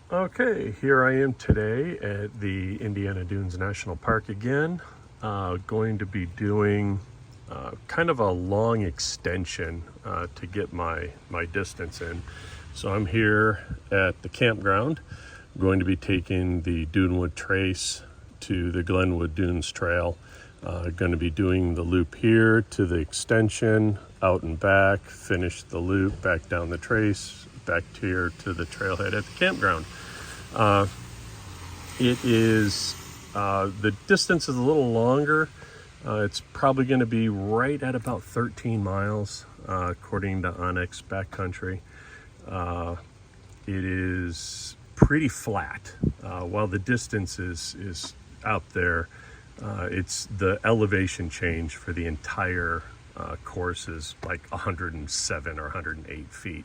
Okay, here I am today at the Indiana Dunes National Park again. Going to be doing kind of a long extension to get my distance in. So I'm here at the campground. I'm going to be taking the Duneland Trace to the Glenwood Dunes Trail. Going to be doing the loop here to the extension, out and back, finish the loop, back down the trace, back here to the trailhead at the campground. It is, the distance is a little longer. It's probably going to be right at about 13 miles, according to Onyx Backcountry. It is pretty flat. While the distance is out there, it's the elevation change for the entire course is like 107 or 108 feet.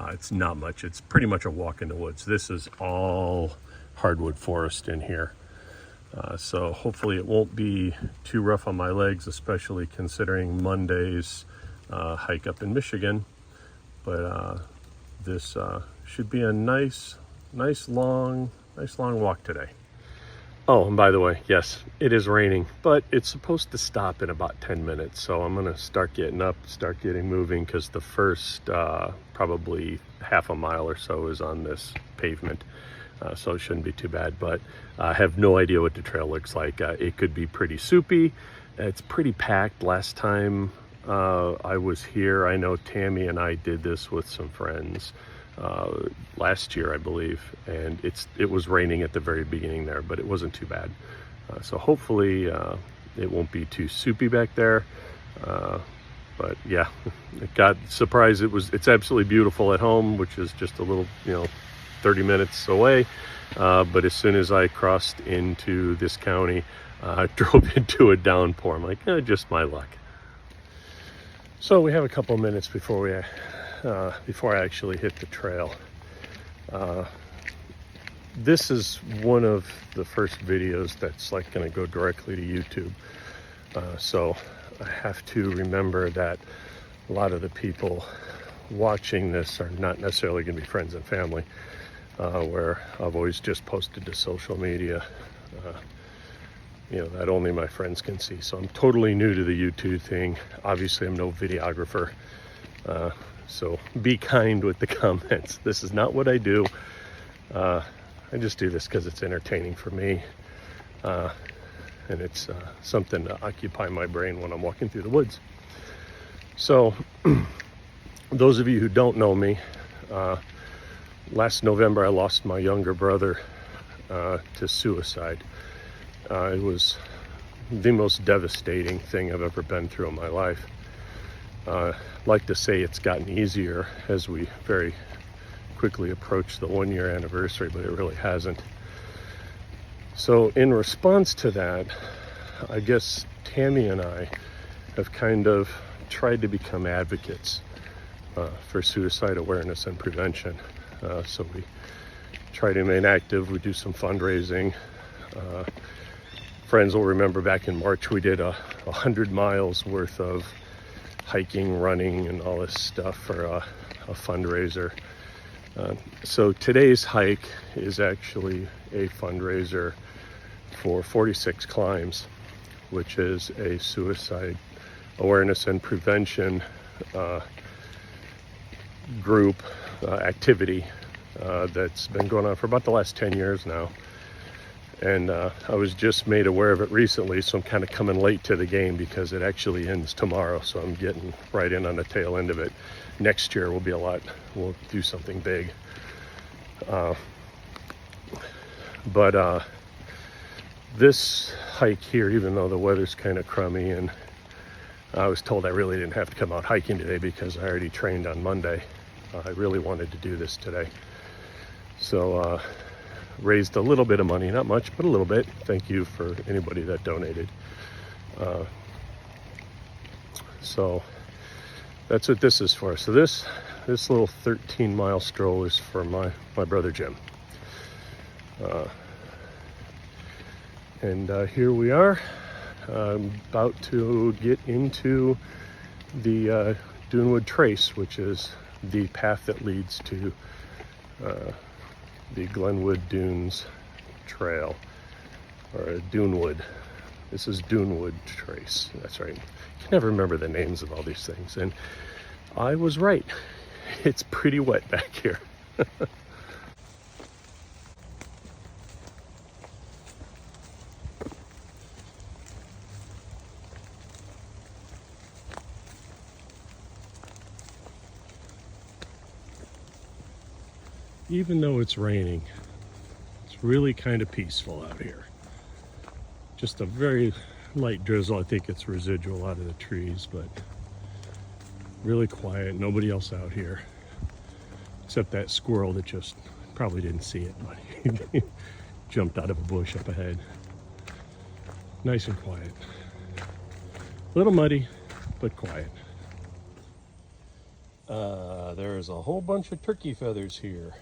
It's not much. It's pretty much a walk in the woods. This is all hardwood forest in here. So hopefully it won't be too rough on my legs, especially considering Monday's hike up in Michigan. But this should be a nice long walk today. Oh, and by the way, yes, it is raining, but it's supposed to stop in about 10 minutes. So I'm going to start getting up, start getting moving, because the first probably half a mile or so is on this pavement. So it shouldn't be too bad, but I have no idea what the trail looks like. It could be pretty soupy. It's pretty packed. Last time I was here, I know Tammy and I did this with some friends last year, I believe, and it was raining at the very beginning there, but it wasn't too bad. So hopefully it won't be too soupy back there. But yeah, it got surprised. It's absolutely beautiful at home, which is just a little 30 minutes away. But as soon as I crossed into this county, I drove into a downpour. I'm like, just my luck. So we have a couple of minutes before I actually hit the trail. This is one of the first videos that's like going to go directly to YouTube. So I have to remember that a lot of the people watching this are not necessarily going to be friends and family, where I've always just posted to social media, that only my friends can see. So I'm totally new to the YouTube thing. Obviously, I'm no videographer. So be kind with the comments. This is not what I do. I just do this because it's entertaining for me. And it's something to occupy my brain when I'm walking through the woods. So those of you who don't know me, last November I lost my younger brother to suicide. It was the most devastating thing I've ever been through in my life. Like to say it's gotten easier as we very quickly approach the 1-year anniversary, but it really hasn't. So in response to that, I guess Tammy and I have kind of tried to become advocates for suicide awareness and prevention. So we try to remain active. We do some fundraising. Friends will remember back in March we did 100 miles worth of hiking, running, and all this stuff for a fundraiser. So today's hike is actually a fundraiser for 46Climbs, which is a suicide awareness and prevention group activity that's been going on for about the last 10 years now. And I was just made aware of it recently, so I'm kind of coming late to the game because it actually ends tomorrow. So I'm getting right in on the tail end of it. Next year we'll do something big. But this hike here, even though the weather's kind of crummy, and I was told I really didn't have to come out hiking today because I already trained on Monday, I really wanted to do this today. So raised a little bit of money, not much, but a little bit. Thank you for anybody that donated. So that's what this is for. So this little 13-mile stroll is for my brother Jim. And here we are, about to get into the Duneland Trace, which is the path that leads to the Glenwood Dunes Trail, or Dunewood. This is Duneland Trace. That's right. I can never remember the names of all these things. And I was right. It's pretty wet back here. Even though it's raining, it's really kind of peaceful out here. Just a very light drizzle. I think it's residual out of the trees, but really quiet. Nobody else out here except that squirrel that just probably didn't see it, but he jumped out of a bush up ahead. Nice and quiet. A little muddy, but quiet. There's a whole bunch of turkey feathers here.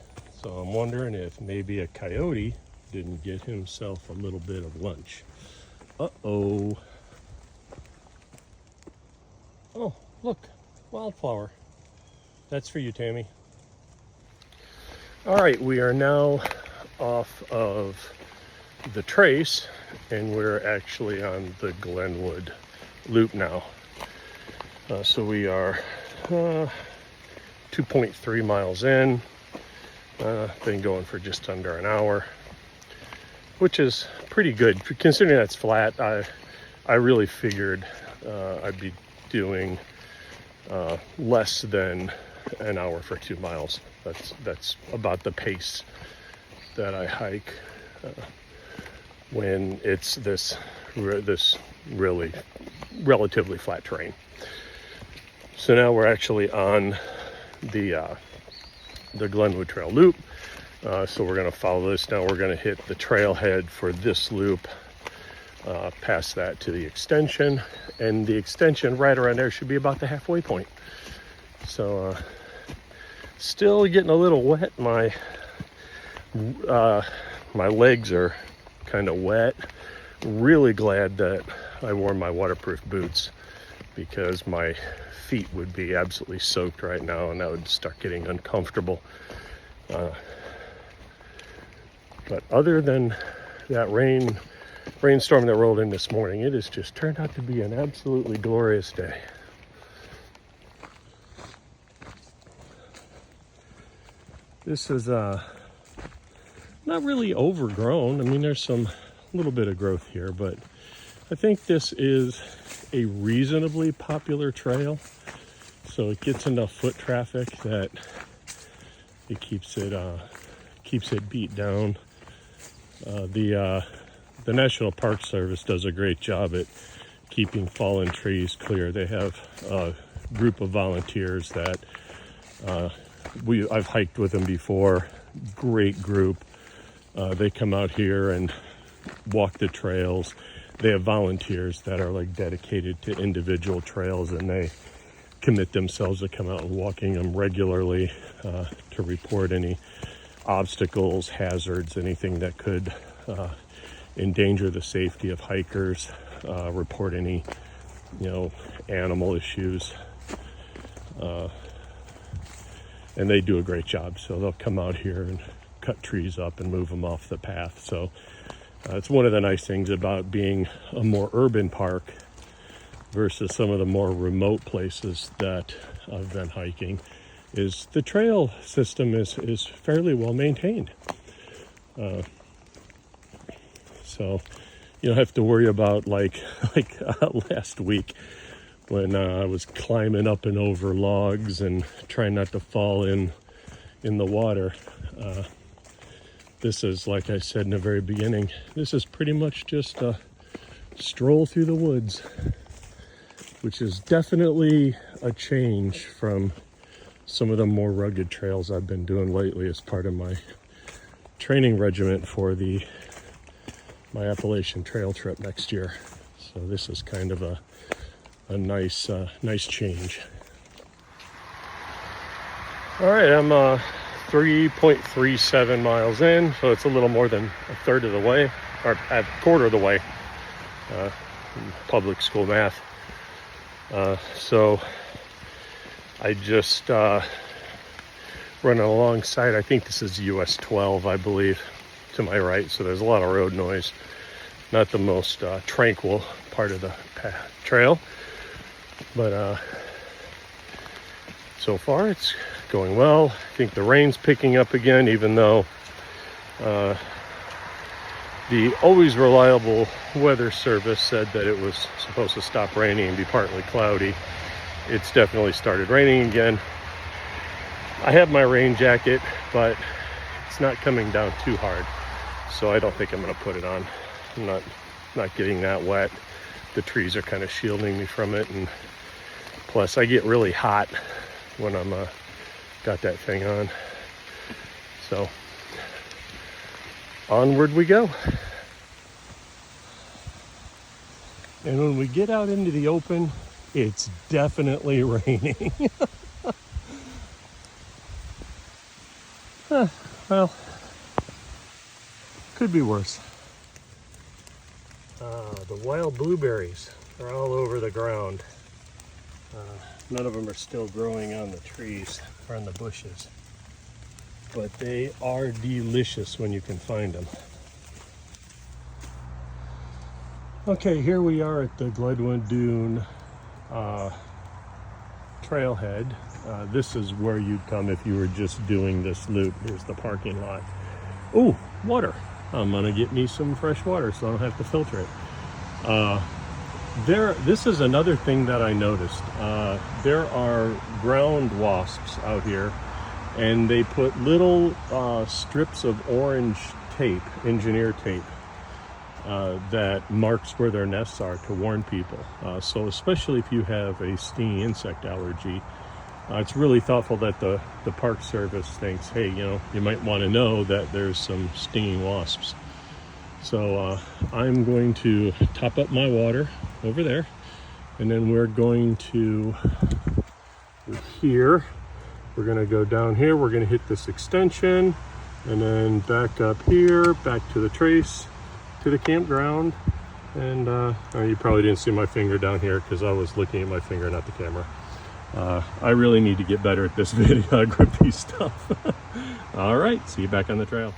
So I'm wondering if maybe a coyote didn't get himself a little bit of lunch. Uh-oh. Oh, look, wildflower. That's for you, Tammy. All right, we are now off of the trace, and we're actually on the Glenwood loop now. So we are 2.3 miles in. Been going for just under an hour, which is pretty good considering that's flat. I really figured I'd be doing less than an hour for 2 miles. That's about the pace that I hike when it's this really relatively flat terrain. So now we're actually on the Glenwood Trail loop. So we're going to follow this. Now we're going to hit the trailhead for this loop, past that to the extension, and the extension right around there should be about the halfway point. So still getting a little wet. My legs are kind of wet. Really glad that I wore my waterproof boots, because my feet would be absolutely soaked right now and I would start getting uncomfortable. But other than that rainstorm that rolled in this morning, it has just turned out to be an absolutely glorious day. This is not really overgrown. I mean, there's some little bit of growth here, but I think this is a reasonably popular trail, so it gets enough foot traffic that it keeps it beat down. The National Park Service does a great job at keeping fallen trees clear. They have a group of volunteers that I've hiked with them before. Great group. They come out here and walk the trails. They have volunteers that are like dedicated to individual trails, and they commit themselves to come out and walking them regularly, to report any obstacles, hazards, anything that could endanger the safety of hikers, report any, animal issues. And they do a great job. So they'll come out here and cut trees up and move them off the path. So it's one of the nice things about being a more urban park versus some of the more remote places that I've been hiking, is the trail system is fairly well maintained. So you don't have to worry about like last week when I was climbing up and over logs and trying not to fall in the water. This is, like I said in the very beginning, this is pretty much just a stroll through the woods, which is definitely a change from some of the more rugged trails I've been doing lately as part of my training regiment for my Appalachian Trail trip next year. So this is kind of a nice change. All right, I'm 3.37 miles in, so it's a little more than a third of the way, or a quarter of the way, public school math. So I just running alongside. I think this is US 12, I believe, to my right. So there's a lot of road noise. Not the most tranquil part of the trail, but so far it's going well. I think the rain's picking up again, even though the always reliable weather service said that it was supposed to stop raining and be partly cloudy. It's definitely started raining again. I have my rain jacket, but it's not coming down too hard, so I don't think I'm going to put it on. I'm not getting that wet. The trees are kind of shielding me from it, and plus I get really hot when I'm got that thing on. So onward we go. And when we get out into the open, it's definitely raining. Well, could be worse. The wild blueberries are all over the ground. None of them are still growing on the trees or on the bushes, but they are delicious when you can find them. Okay, here we are at the Glenwood Dune trailhead. This is where you'd come if you were just doing this loop. Here's the parking lot. Oh, water. I'm gonna get me some fresh water so I don't have to filter it. This is another thing that I noticed. There are ground wasps out here, and they put little strips of orange tape, engineer tape, that marks where their nests are to warn people. So especially if you have a stinging insect allergy, it's really thoughtful that the Park Service thinks, hey, you might want to know that there's some stinging wasps. So I'm going to top up my water over there, and then we're going to here. We're going to go down here. We're going to hit this extension, and then back up here, back to the trace, to the campground. And you probably didn't see my finger down here because I was looking at my finger, not the camera. I really need to get better at this videography stuff. All right, see you back on the trail.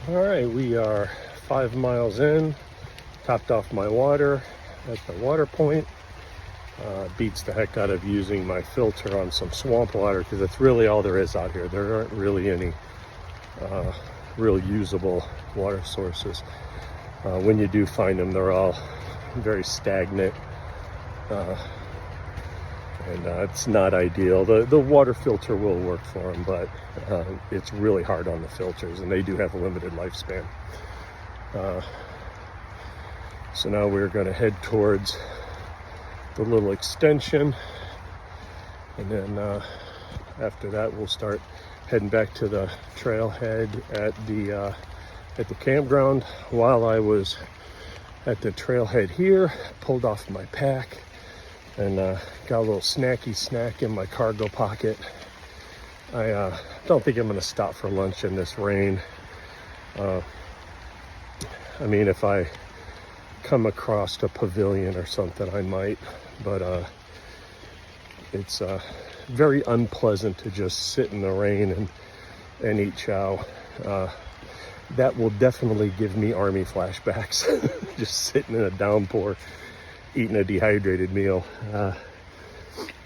All right, we are 5 miles in, topped off my water at the water point. Beats the heck out of using my filter on some swamp water because that's really all there is out here. There aren't really any real usable water sources. When you do find them, they're all very stagnant. And it's not ideal. The water filter will work for them, but it's really hard on the filters, and they do have a limited lifespan. So now we're going to head towards the little extension, and then after that we'll start heading back to the trailhead at the campground. While I was at the trailhead here, pulled off my pack and got a little snacky snack in my cargo pocket. I don't think I'm going to stop for lunch in this rain. I mean, if I come across a pavilion or something, I might, but it's very unpleasant to just sit in the rain and eat chow. That will definitely give me army flashbacks. Just sitting in a downpour, eating a dehydrated meal.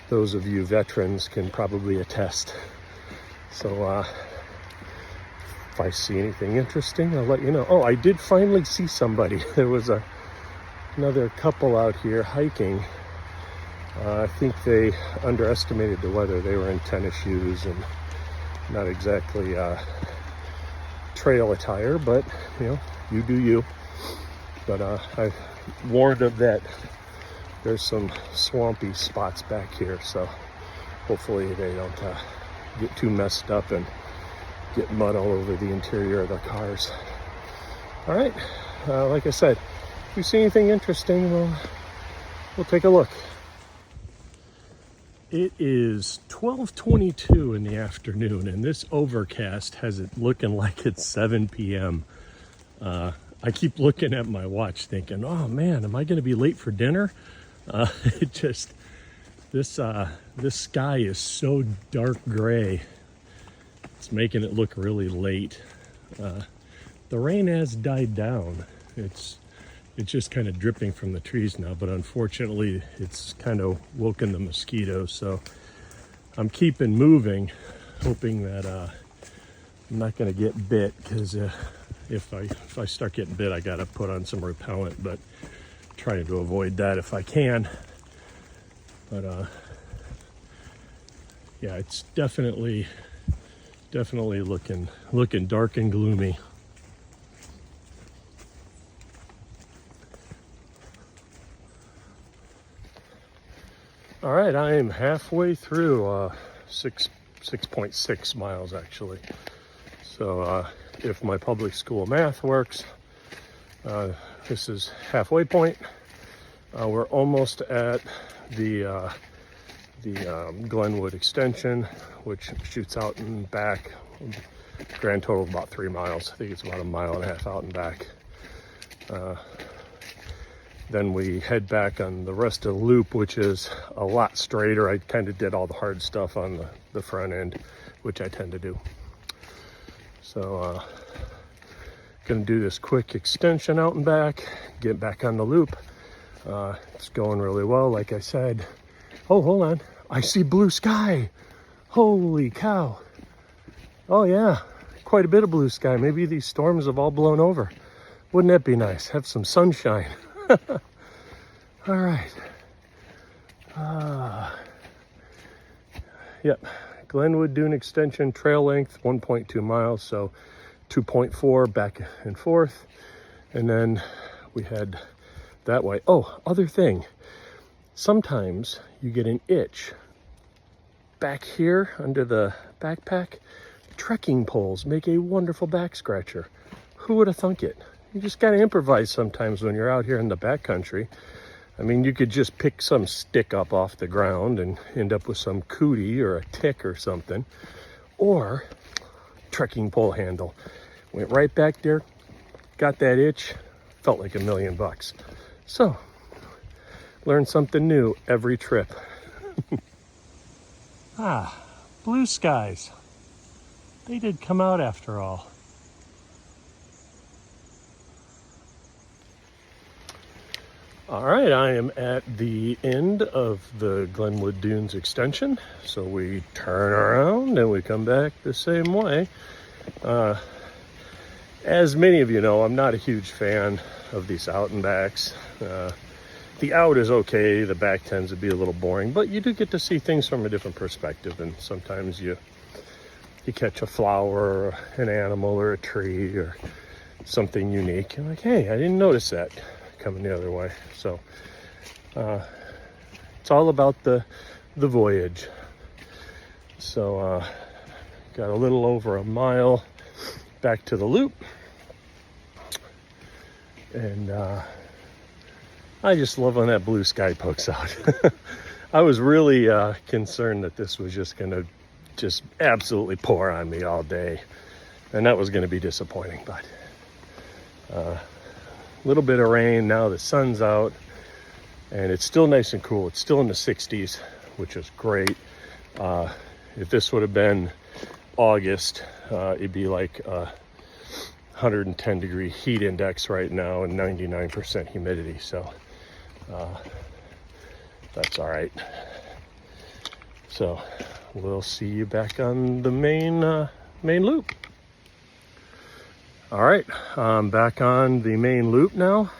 Those of you veterans can probably attest. So if I see anything interesting, I'll let you know. Oh, I did finally see somebody. There was another couple out here hiking. I think they underestimated the weather. They were in tennis shoes and not exactly trail attire, but you do you. But I warned them that there's some swampy spots back here, so hopefully they don't get too messed up and get mud all over the interior of the cars. All right, like I said, if you see anything interesting, we'll take a look. It is 12:22 in the afternoon, and this overcast has it looking like it's 7 p.m. I keep looking at my watch thinking, oh man, am I going to be late for dinner? This sky is so dark gray It's making it look really late. The rain has died down. It's just kind of dripping from the trees now, but unfortunately it's kind of woken the mosquitoes, so I'm keeping moving, hoping that I'm not going to get bit, because if I start getting bit, I got to put on some repellent, but trying to avoid that if I can. But yeah, it's definitely looking dark and gloomy. All right, I am halfway through 6.6 miles actually. So if my public school math works, this is halfway point. We're almost at the Glenwood extension, which shoots out and back. Grand total of about 3 miles. I think it's about 1.5 miles out and back. Then we head back on the rest of the loop, which is a lot straighter. I kind of did all the hard stuff on the front end, which I tend to do. So gonna do this quick extension out and back, get back on the loop. It's going really well, like I said. Oh, hold on, I see blue sky. Holy cow. Oh yeah, quite a bit of blue sky. Maybe these storms have all blown over. Wouldn't that be nice? Have some sunshine. All right. Yep, Glenwood Dune extension, trail length 1.2 miles, so 2.4 back and forth, and then we head that way. Oh, other thing, sometimes you get an itch back here under the backpack. Trekking poles make a wonderful back scratcher. Who would have thunk it? You just gotta improvise sometimes when you're out here in the backcountry. I mean, you could just pick some stick up off the ground and end up with some cootie or a tick or something. Or trekking pole handle. Went right back there, got that itch, felt like $1 million. So, learn something new every trip. Blue skies. They did come out after all. All right, I am at the end of the Glenwood Dunes extension. So we turn around and we come back the same way. As many of you know, I'm not a huge fan of these out and backs. The out is okay, the back tends to be a little boring, but you do get to see things from a different perspective, and sometimes you catch a flower, or an animal, or a tree, or something unique. You're like, hey, I didn't notice that coming the other way. So it's all about the voyage. So got a little over 1 mile back to the loop, and I just love when that blue sky pokes out. I was really concerned that this was just gonna just absolutely pour on me all day, and that was going to be disappointing. But a little bit of rain, now the sun's out, and it's still nice and cool. It's still in the 60s, which is great. If this would have been August, it'd be like 110 degree heat index right now and 99% humidity, so that's all right. So we'll see you back on the main loop. All right, I'm back on the main loop now.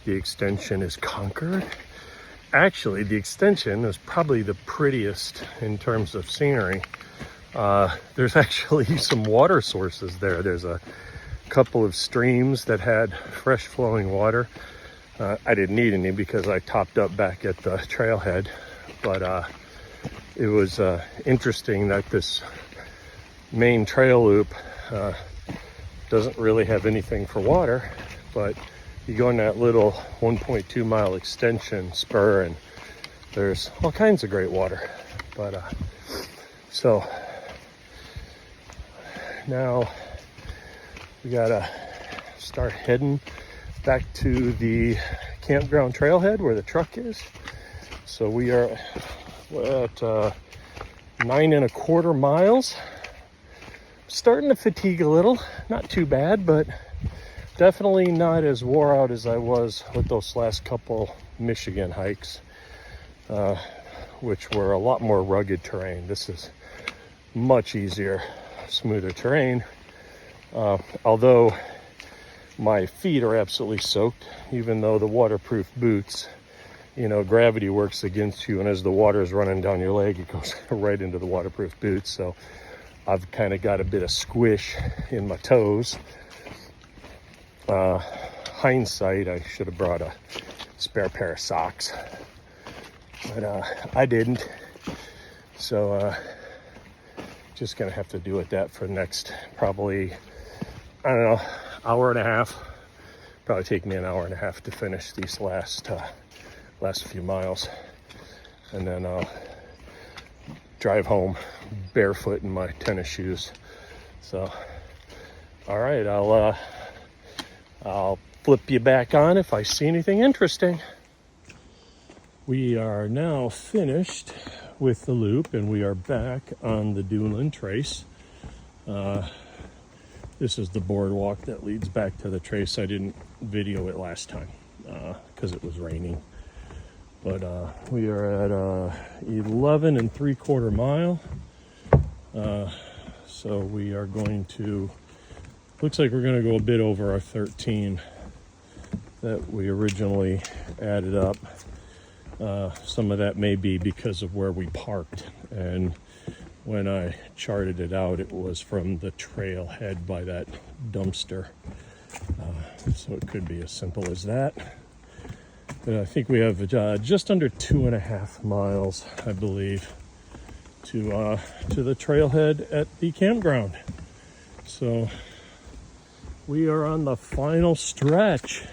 The extension is conquered. Actually, the extension is probably the prettiest in terms of scenery. There's actually some water sources there. There's a couple of streams that had fresh flowing water. I didn't need any because I topped up back at the trailhead, but it was interesting that this main trail loop doesn't really have anything for water, but you go in that little 1.2 mile extension spur and there's all kinds of great water. But so now we gotta start heading back to the campground trailhead where the truck is. So we are at 9.25 miles. starting to fatigue a little. Not too bad, but definitely not as wore out as I was with those last couple Michigan hikes, which were a lot more rugged terrain. This is much easier, smoother terrain. Although my feet are absolutely soaked, even though the waterproof boots, you know, gravity works against you, and as the water is running down your leg, it goes right into the waterproof boots. So I've kind of got a bit of squish in my toes. Hindsight, I should have brought a spare pair of socks, but I didn't. So just gonna have to do with that for the next probably, I don't know, hour and a half. Probably take me an hour and a half to finish these last few miles, and then I'll drive home barefoot in my tennis shoes. So, all right, I'll flip you back on if I see anything interesting. We are now finished with the loop, and we are back on the Duneland Trace. This is the boardwalk that leads back to the trace. I didn't video it last time because it was raining. But we are at 11 3/4 mile. So we are going to, looks like we're going to go a bit over our 13 that we originally added up. Some of that may be because of where we parked, and when I charted it out, it was from the trailhead by that dumpster. So it could be as simple as that. But I think we have just under 2.5 miles, I believe, to the trailhead at the campground. So we are on the final stretch.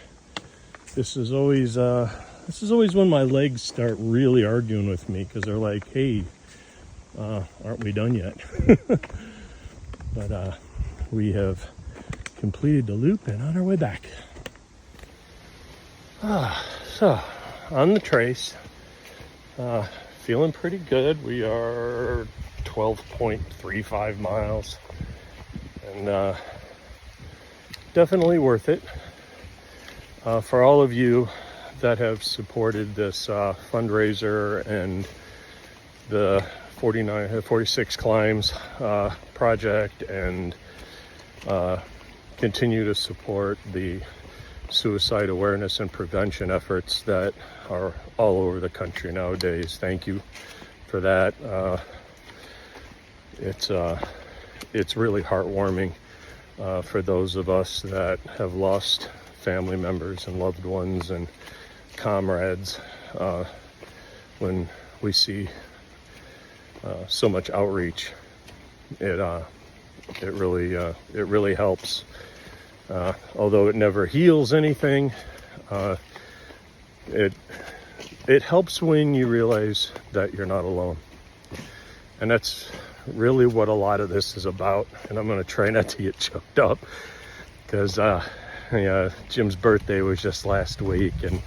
This is always when my legs start really arguing with me, because they're like, "Hey, aren't we done yet?" But we have completed the loop and on our way back. So on the trace, feeling pretty good. We are 12.35 miles, and definitely worth it. For all of you that have supported this fundraiser and the 46Climbs project, and continue to support the suicide awareness and prevention efforts that are all over the country nowadays. Thank you for that. It's really heartwarming for those of us that have lost family members and loved ones and comrades when we see so much outreach. It really helps. Although it never heals anything, it helps when you realize that you're not alone. And that's really what a lot of this is about. And I'm going to try not to get choked up, because Jim's birthday was just last week, and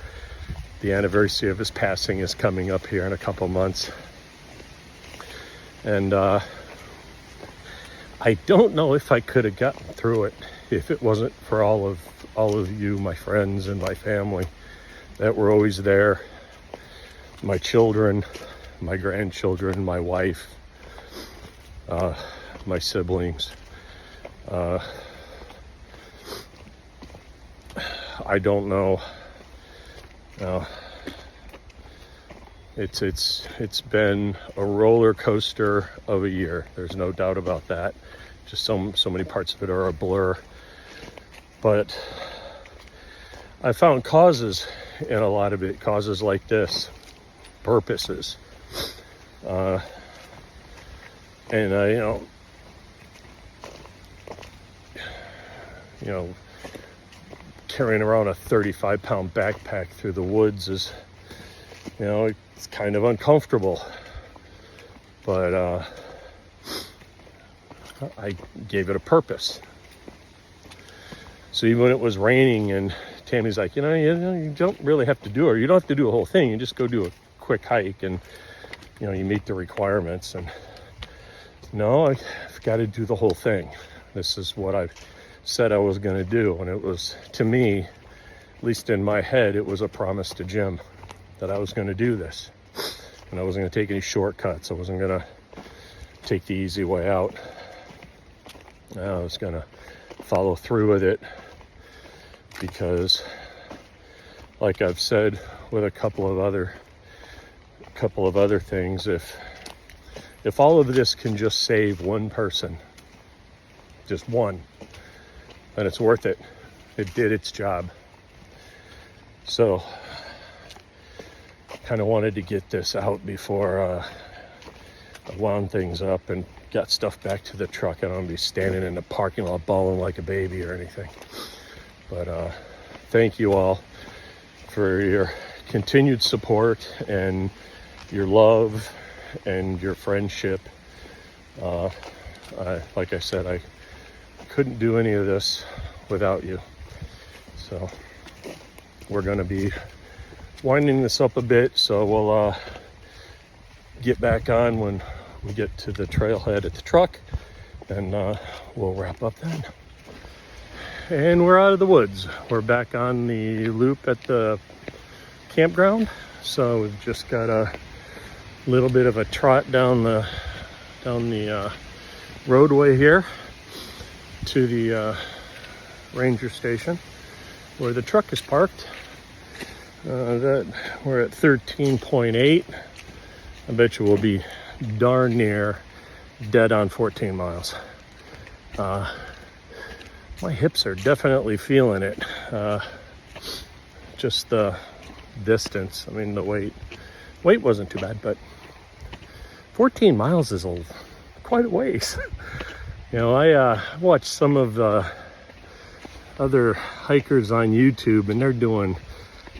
the anniversary of his passing is coming up here in a couple months. And I don't know if I could have gotten through it if it wasn't for all of you, my friends and my family, that were always there. My children, my grandchildren, my wife, my siblings. I don't know. It's been a roller coaster of a year. There's no doubt about that. Just so many parts of it are a blur. But I found causes in a lot of it, causes like this, purposes. And carrying around a 35-pound backpack through the woods is, it's kind of uncomfortable. But I gave it a purpose. So even when it was raining, and Tammy's like, you don't really have to do it, or you don't have to do a whole thing. You just go do a quick hike, and you meet the requirements. And no, I've got to do the whole thing. This is what I said I was going to do. And it was, to me, at least in my head, it was a promise to Jim that I was going to do this. And I wasn't going to take any shortcuts. I wasn't going to take the easy way out. I was going to follow through with it because, like I've said with a couple of other things, if all of this can just save one person, just one, then it's worth it. It did its job. So kind of wanted to get this out before I wound things up and got stuff back to the truck. I don't want to be standing in the parking lot bawling like a baby or anything. But thank you all for your continued support and your love and your friendship. Like I said, I couldn't do any of this without you. So we're going to be winding this up a bit, so we'll get back on when we get to the trailhead at the truck, and we'll wrap up then. And we're out of the woods. We're back on the loop at the campground, so we've just got a little bit of a trot down the roadway here to the ranger station where the truck is parked. That we're at 13.8. I bet you we'll be darn near dead on 14 miles. My hips are definitely feeling it. Just the distance. I mean, the weight wasn't too bad, but 14 miles is quite a ways. You know, I watched some of the other hikers on YouTube, and they're doing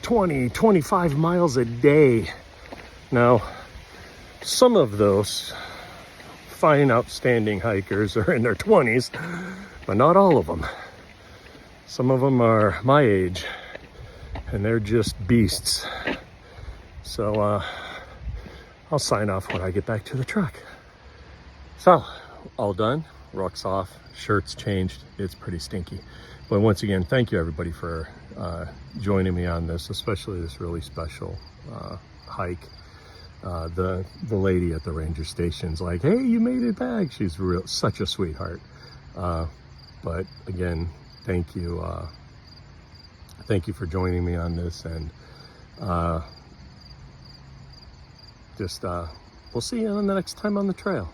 20, 25 miles a day. Now, some of those fine, outstanding hikers are in their 20s, but not all of them. Some of them are my age, and they're just beasts. So I'll sign off when I get back to the truck. So, all done, ruck's off, shirt's changed, it's pretty stinky. But once again, thank you everybody for joining me on this, especially this really special hike. The lady at the ranger station's like, hey, you made it back. She's such a sweetheart. But again, thank you for joining me on this, and we'll see you on the next time on the trail.